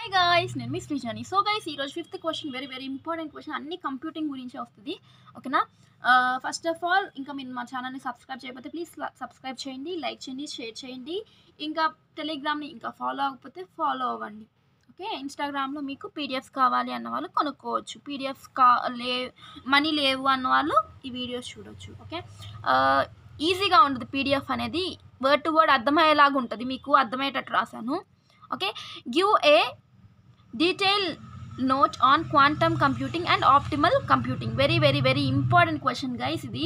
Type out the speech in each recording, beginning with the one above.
Hi guys, నేను మీ శ్రీజాని. So guys, ఈరోజు fifth question very important question. అన్ని కంప్యూటింగ్ గురించి వస్తుంది, ఓకేనా? ఫస్ట్ ఆఫ్ ఆల్, ఇంకా మీరు మా ఛానల్ని సబ్స్క్రైబ్ చేయకపోతే ప్లీజ్ సబ్స్క్రైబ్ చేయండి, లైక్ చేయండి, షేర్ చేయండి. ఇంకా టెలిగ్రామ్ని ఇంకా ఫాలో అవ్వకపోతే ఫాలో అవ్వండి, ఓకే? ఇన్స్టాగ్రామ్లో మీకు పీడిఎఫ్స్ కావాలి అన్న వాళ్ళు కొనుక్కోవచ్చు, పీడిఎఫ్స్ మనీ లేవు అన్న వాళ్ళు ఈ వీడియోస్ చూడొచ్చు, ఓకే? ఈజీగా ఉంటుంది పీడిఎఫ్ అనేది, వర్డ్ టు వర్డ్ అర్థమయ్యేలాగా ఉంటుంది, మీకు అర్థమయ్యేటట్టు రాశాను, okay? Give a detailed note on quantum computing and optimal computing. Very important question guys. ఇది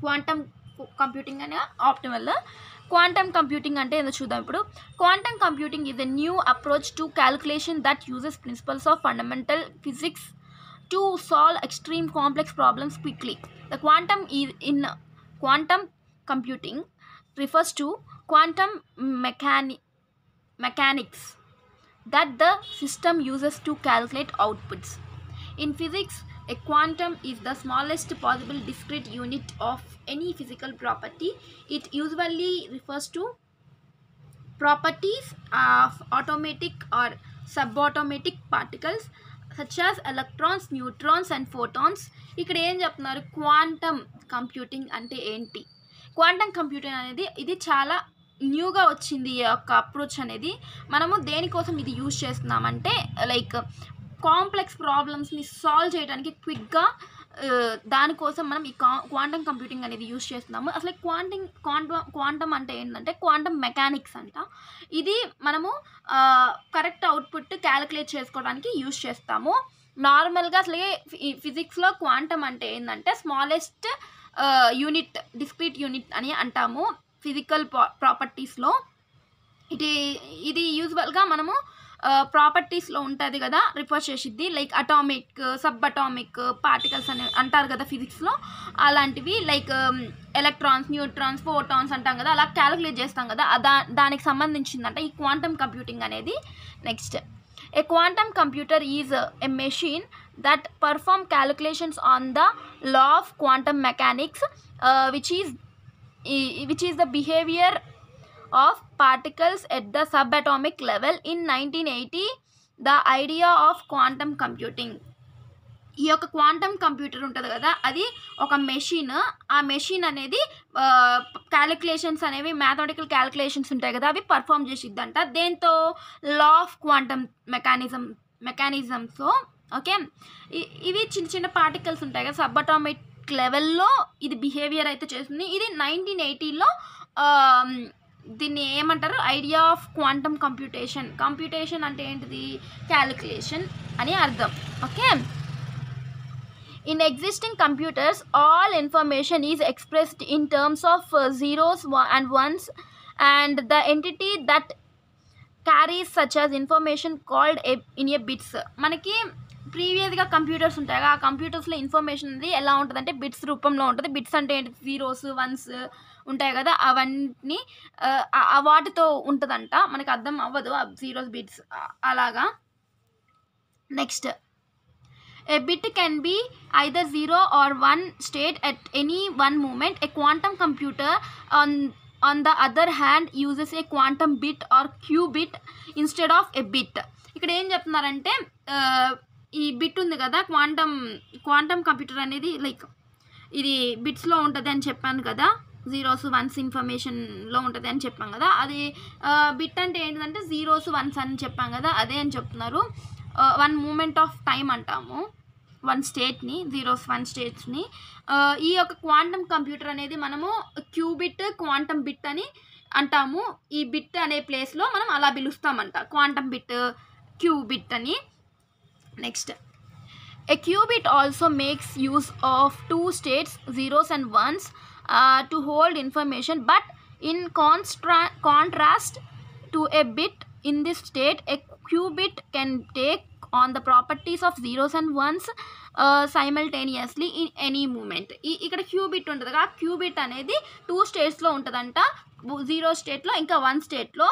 quantum computing and optimal. Quantum computing అంటే ఏందో చూద్దాం ఇప్పుడు. Quantum computing is a new approach to calculation that uses principles of fundamental physics to solve extreme complex problems quickly. The quantum computing refers to quantum mechanics that the system uses to calculate outputs. In physics, a quantum is the smallest possible discrete unit of any physical property. It usually refers to properties of atomic or subatomic particles such as electrons, neutrons and photons. ఇక్కడ ఏం చెప్తున్నారు, quantum computing అంటే ఏంటి? Quantum computing అనేది ఇది చాలా న్యూగా వచ్చింది. ఈ యొక్క అప్రోచ్ అనేది మనము దేనికోసం ఇది యూజ్ చేస్తున్నామంటే, లైక్ కాంప్లెక్స్ ప్రాబ్లమ్స్ని సాల్వ్ చేయడానికి క్విక్గా, దానికోసం మనం ఈ క్వాంటమ్ కంప్యూటింగ్ అనేది యూజ్ చేస్తున్నాము. అసలు క్వాంటమ్ అంటే ఏంటంటే క్వాంటమ్ మెకానిక్స్ అంట. ఇది మనము కరెక్ట్ అవుట్పుట్ క్యాలిక్యులేట్ చేసుకోవడానికి యూజ్ చేస్తాము. నార్మల్గా అసలు ఫిజిక్స్లో క్వాంటమ్ అంటే ఏంటంటే స్మాలెస్ట్ యూనిట్, డిస్క్రీట్ యూనిట్ అని అంటాము ఫిజికల్ ప్రాపర్టీస్లో. ఇది యూజువల్గా మనము ప్రాపర్టీస్లో ఉంటుంది కదా, రిఫర్ చేసిద్ది. Like atomic, sub atomic particles అని అంటారు కదా ఫిజిక్స్లో, అలాంటివి. లైక్ ఎలక్ట్రాన్స్, న్యూట్రాన్స్, ఫోటాన్స్ అంటాం కదా, అలా క్యాలిక్యులేట్ చేస్తాం కదా, దానికి సంబంధించిందంట ఈ క్వాంటమ్ కంప్యూటింగ్ అనేది. Next, a quantum computer is a machine that perform calculations on the law of quantum mechanics, which is the behavior of particles at the subatomic level. In 1980, the idea of quantum computing, ఈ యొక్క quantum computer ఉంటుంది కదా, అది ఒక machine. ఆ machine అనేది calculations అనేవి, mathematical calculations ఉంటాయి కదా, అవి పర్ఫామ్ చేసిద్దంట. దేంతో? Law of quantum mechanisms, okay? ఇవి చిన్న పార్టికల్స్ ఉంటాయి కదా, సబ్ అటామిక్ లెవెల్లో ఇది బిహేవియర్ అయితే చేస్తుంది. ఇది 1980లో దీన్ని ఏమంటారు, ఐడియా ఆఫ్ క్వాంటమ్ కంప్యూటేషన్ అంటే ఏంటిది, క్యాలిక్యులేషన్ అని అర్థం, okay? In existing computers, all information is expressed in terms of zeros and ones, and the entity that carries such as information called in a bits. మనకి ప్రీవియస్గా computers ఉంటాయి, ఆ కంప్యూటర్స్లో information అనేది ఎలా ఉంటుందంటే బిట్స్ రూపంలో ఉంటుంది. బిట్స్ అంటే ఏంటి, జీరోస్, వన్స్ ఉంటాయి కదా, అవన్నీ వాటితో ఉంటుందంట. మనకి అర్థం అవ్వదు ఆ జీరోస్, బిట్స్ అలాగా. Next, a bit can be either 0 or 1 state at any one moment. A quantum computer on the other hand uses a quantum bit or qubit instead of a bit. ఇక్కడ ఏం చెప్తున్నారంటే, ఈ bit ఉంది కదా, quantum computer అనేది like ఇది బిట్స్లో ఉంటుంది అని చెప్పాను కదా, జీరోస్ వన్స్ ఇన్ఫర్మేషన్లో ఉంటుంది అని చెప్పాం కదా, అది బిట్ అంటే ఏంటంటే జీరోస్ వన్స్ అని చెప్పాం కదా, అదే అని చెప్తున్నారు. వన్ మూమెంట్ ఆఫ్ టైం అంటాము వన్ స్టేట్ని, జీరోస్ వన్ స్టేట్స్ని. ఈ యొక్క క్వాంటమ్ కంప్యూటర్ అనేది మనము క్యూబిట్, క్వాంటమ్ బిట్ అని అంటాము. ఈ బిట్ అనే ప్లేస్లో మనం అలా పిలుస్తామంట, క్వాంటమ్ బిట్, క్యూబిట్ అని. Next, a qubit also makes use of two states, zeros and ones, to hold information, but in contrast to a bit, in this state a qubit can take on the properties of zeros and ones simultaneously in any moment. ఇక్కడ cubit ఉంటుంది కదా, cubit అనేది 2 స్టేట్స్లో ఉంటుందంట, 0 స్టేట్లో ఇంకా 1 స్టేట్లో.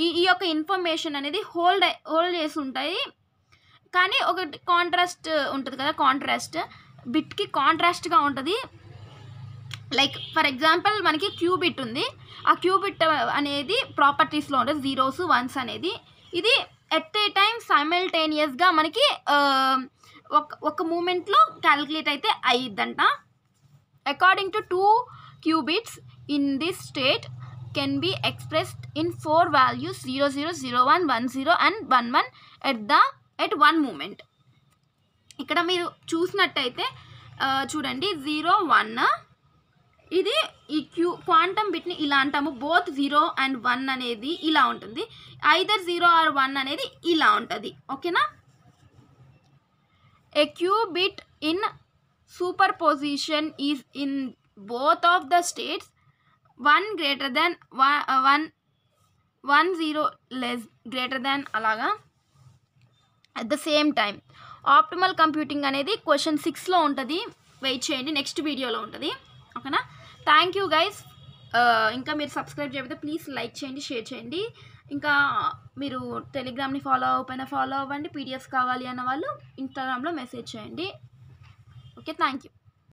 ఈ యొక్క ఇన్ఫర్మేషన్ అనేది హోల్డ్ చేసి ఉంటాయి. కానీ ఒకటి కాంట్రాస్ట్ ఉంటుంది కదా, కాంట్రాస్ట్ బిట్కి కాంట్రాస్ట్గా ఉంటుంది. లైక్ ఫర్ ఎగ్జాంపుల్ మనకి క్యూబిట్ ఉంది, ఆ క్యూబిట్ అనేది ప్రాపర్టీస్లో ఉంటుంది, జీరోస్ వన్స్ అనేది. ఇది ఎట్ ఏ టైం సైమల్టేనియస్గా మనకి ఒక మూమెంట్లో క్యాలిక్యులేట్ అయితే అయ్యిద్దంట. According to 2 qubits in this state can be expressed in 4 values 0 0 0 1 1 0 and 1 1 at one moment. ఇక్కడ మీరు చూసినట్టయితే చూడండి 0 1 ఇది ఈ క్వాంటమ్ బిట్ని ఇలా అంటాము. బోత్ 0 and 1 అనేది ఇలా ఉంటుంది, ఐదర్ 0 or 1 అనేది ఇలా ఉంటుంది. ఓకేనా. A qubit in superposition is in both of the states 1 greater than 1 0 less greater than అలాగా at the same time. Optimal computing అనేది క్వశ్చన్ 6లో ఉంటుంది. వెయిట్ చేయండి, నెక్స్ట్ వీడియోలో ఉంటుంది. ఓకేనా. Thank you guys. ఇంకా మీరు సబ్స్క్రైబ్ చేయకపోతే ప్లీజ్ లైక్ చేయండి, షేర్ చేయండి. ఇంకా మీరు టెలిగ్రామ్ని ఫాలో అవ్వండి. పీడిఎఫ్స్ కావాలి అన్న వాళ్ళు ఇన్స్టాగ్రామ్లో మెసేజ్ చేయండి. Okay, thank you.